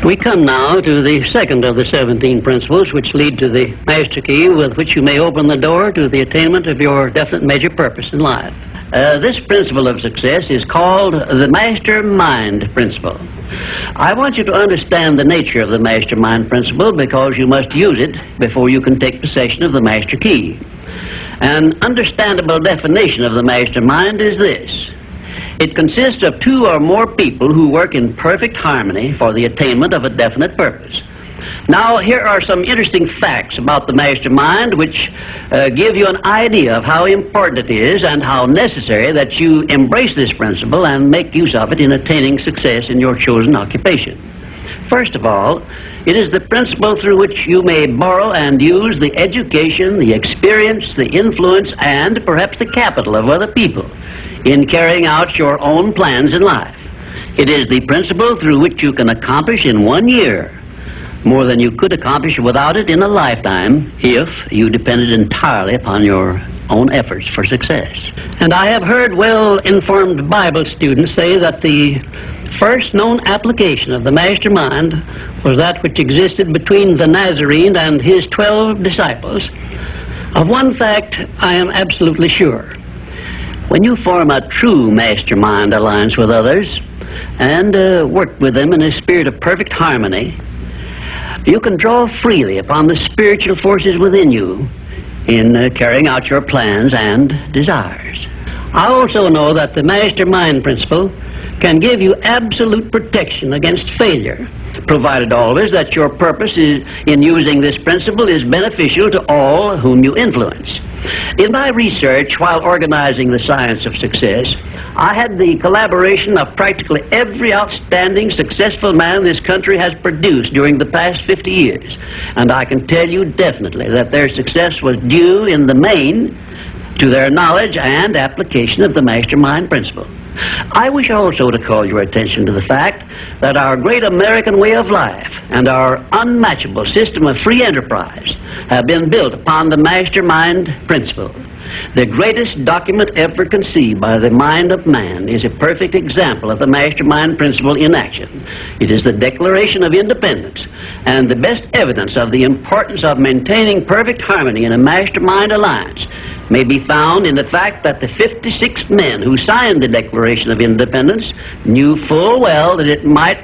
We come now to the second of the 17 principles which lead to the master key with which you may open the door to the attainment of your definite major purpose in life. This principle of success is called the MasterMind principle. I want you to understand the nature of the MasterMind principle because you must use it before you can take possession of the master key. An understandable definition of the MasterMind is this. It consists of two or more people who work in perfect harmony for the attainment of a definite purpose. Now, here are some interesting facts about the MasterMind which give you an idea of how important it is and how necessary that you embrace this principle and make use of it in attaining success in your chosen occupation. First of all, it is the principle through which you may borrow and use the education, the experience, the influence, and perhaps the capital of other people in carrying out your own plans in life. It is the principle through which you can accomplish in 1 year more than you could accomplish without it in a lifetime if you depended entirely upon your own efforts for success. And I have heard well-informed Bible students say that the first known application of the MasterMind was that which existed between the Nazarene and his 12 disciples. Of one fact I am absolutely sure. When you form a true MasterMind alliance with others and work with them in a spirit of perfect harmony, you can draw freely upon the spiritual forces within you in carrying out your plans and desires. I also know that the MasterMind principle can give you absolute protection against failure, provided always that your purpose in using this principle is beneficial to all whom you influence. In my research while organizing the science of success, I had the collaboration of practically every outstanding successful man this country has produced during the past 50 years. And I can tell you definitely that their success was due in the main to their knowledge and application of the MasterMind principle. I wish also to call your attention to the fact that our great American way of life and our unmatchable system of free enterprise have been built upon the MasterMind principle. The greatest document ever conceived by the mind of man is a perfect example of the MasterMind principle in action. It is the Declaration of Independence, and the best evidence of the importance of maintaining perfect harmony in a MasterMind alliance may be found in the fact that the 56 men who signed the Declaration of Independence knew full well that it might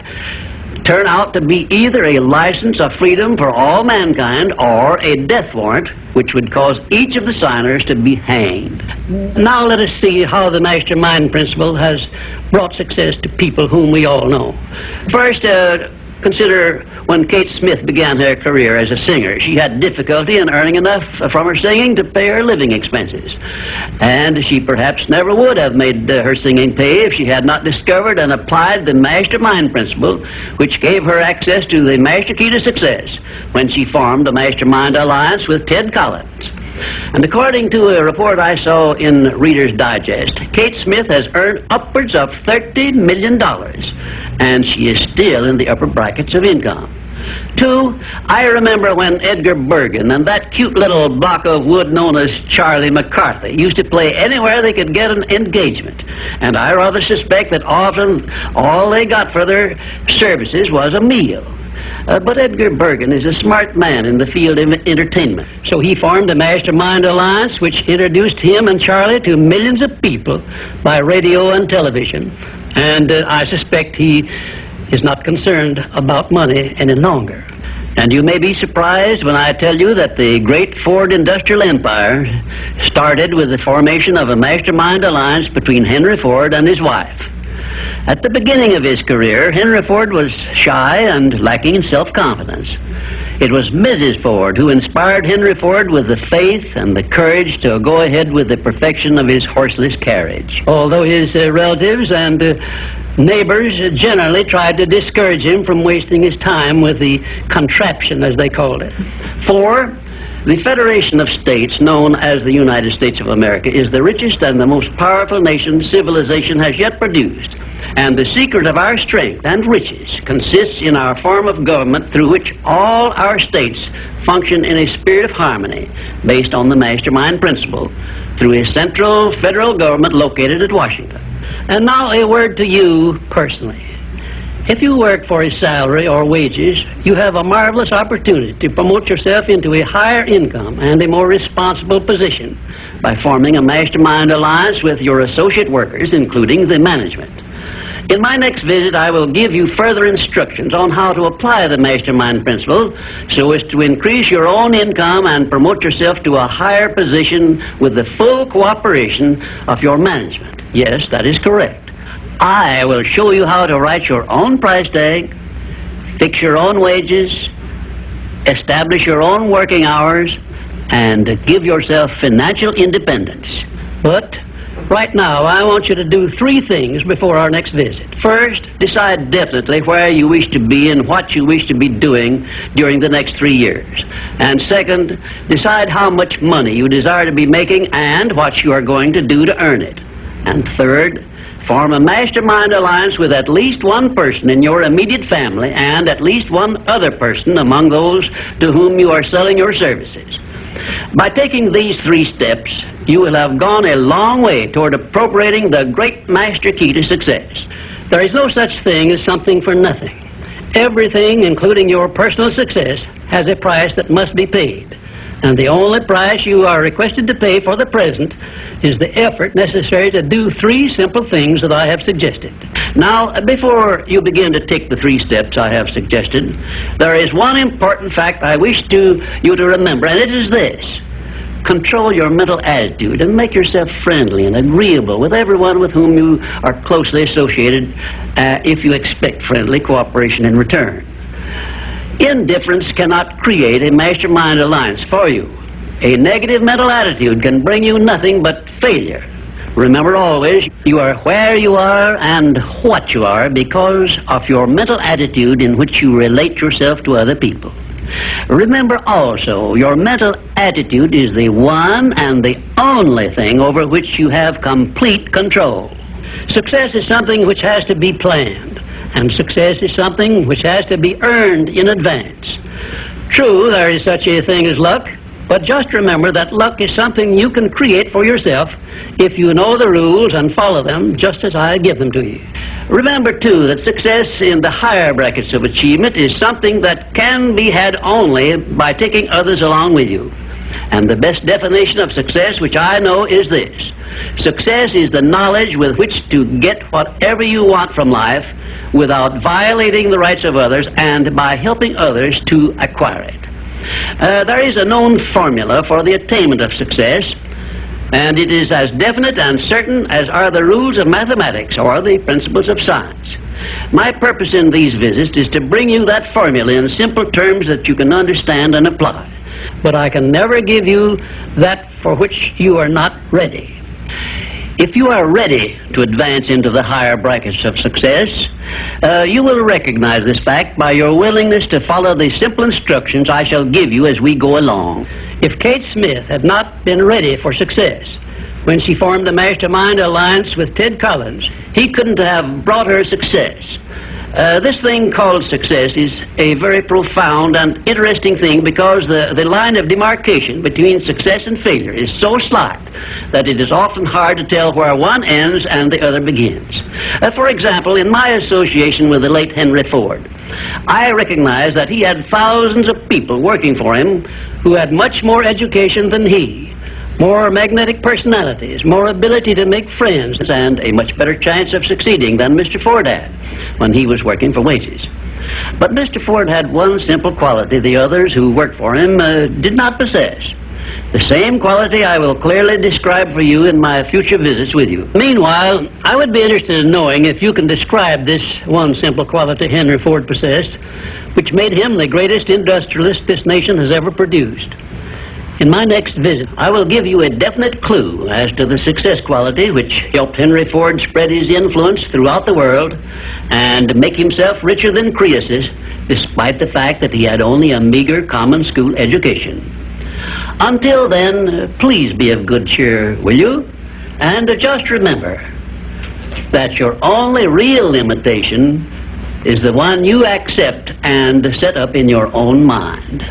turn out to be either a license of freedom for all mankind or a death warrant which would cause each of the signers to be hanged. Now let us see how the MasterMind principle has brought success to people whom we all know. First, consider when Kate Smith began her career as a singer. She had difficulty in earning enough from her singing to pay her living expenses. And she perhaps never would have made her singing pay if she had not discovered and applied the MasterMind principle, which gave her access to the master key to success when she formed a MasterMind alliance with Ted Collins. And according to a report I saw in Reader's Digest, Kate Smith has earned upwards of $30 million, and she is still in the upper brackets of income. 2, I remember when Edgar Bergen and that cute little block of wood known as Charlie McCarthy used to play anywhere they could get an engagement. And I rather suspect that often all they got for their services was a meal. But Edgar Bergen is a smart man in the field of entertainment. So he formed a MasterMind alliance which introduced him and Charlie to millions of people by radio and television. And I suspect he is not concerned about money any longer. And you may be surprised when I tell you that the great Ford industrial empire started with the formation of a MasterMind alliance between Henry Ford and his wife. At the beginning of his career, Henry Ford was shy and lacking in self-confidence. It was Mrs. Ford who inspired Henry Ford with the faith and the courage to go ahead with the perfection of his horseless carriage. Although his relatives and neighbors generally tried to discourage him from wasting his time with the contraption, as they called it. 4, the Federation of States, known as the United States of America, is the richest and the most powerful nation civilization has yet produced. And the secret of our strength and riches consists in our form of government through which all our states function in a spirit of harmony based on the MasterMind principle through a central federal government located at Washington. And now a word to you personally. If you work for a salary or wages, you have a marvelous opportunity to promote yourself into a higher income and a more responsible position by forming a mastermind alliance with your associate workers, including the management. In my next visit, I will give you further instructions on how to apply the mastermind principle so as to increase your own income and promote yourself to a higher position with the full cooperation of your management. Yes, that is correct. I will show you how to write your own price tag, fix your own wages, establish your own working hours, and give yourself financial independence. But right now, I want you to do 3 things before our next visit. First, decide definitely where you wish to be and what you wish to be doing during the next 3 years. And second, decide how much money you desire to be making and what you are going to do to earn it. And third, form a mastermind alliance with at least one person in your immediate family and at least one other person among those to whom you are selling your services. By taking these 3 steps, you will have gone a long way toward appropriating the great master key to success. There is no such thing as something for nothing. Everything, including your personal success, has a price that must be paid. And the only price you are requested to pay for the present is the effort necessary to do 3 simple things that I have suggested. Now, before you begin to take the 3 steps I have suggested, there is one important fact I wish you to remember, and it is this. Control your mental attitude and make yourself friendly and agreeable with everyone with whom you are closely associated if you expect friendly cooperation in return. Indifference cannot create a mastermind alliance for you. A negative mental attitude can bring you nothing but failure. Remember always, you are where you are and what you are because of your mental attitude in which you relate yourself to other people. Remember also, your mental attitude is the one and the only thing over which you have complete control. Success is something which has to be planned, and success is something which has to be earned in advance. True, there is such a thing as luck, but just remember that luck is something you can create for yourself if you know the rules and follow them just as I give them to you. Remember, too, that success in the higher brackets of achievement is something that can be had only by taking others along with you. And the best definition of success, which I know, is this. Success is the knowledge with which to get whatever you want from life without violating the rights of others and by helping others to acquire it. There is a known formula for the attainment of success, and it is as definite and certain as are the rules of mathematics or the principles of science. My purpose in these visits is to bring you that formula in simple terms that you can understand and apply. But I can never give you that for which you are not ready. If you are ready to advance into the higher brackets of success, you will recognize this fact by your willingness to follow the simple instructions I shall give you as we go along. If Kate Smith had not been ready for success when she formed the Mastermind Alliance with Ted Collins, he couldn't have brought her success. This thing called success is a very profound and interesting thing because the line of demarcation between success and failure is so slight that it is often hard to tell where one ends and the other begins. For example, in my association with the late Henry Ford, I recognized that he had thousands of people working for him who had much more education than he, more magnetic personalities, more ability to make friends, and a much better chance of succeeding than Mr. Ford had when he was working for wages. But Mr. Ford had one simple quality the others who worked for him did not possess. The same quality I will clearly describe for you in my future visits with you. Meanwhile, I would be interested in knowing if you can describe this one simple quality Henry Ford possessed, which made him the greatest industrialist this nation has ever produced. In my next visit, I will give you a definite clue as to the success quality which helped Henry Ford spread his influence throughout the world and make himself richer than Croesus, despite the fact that he had only a meager common school education. Until then, please be of good cheer, will you? And just remember that your only real limitation is the one you accept and set up in your own mind.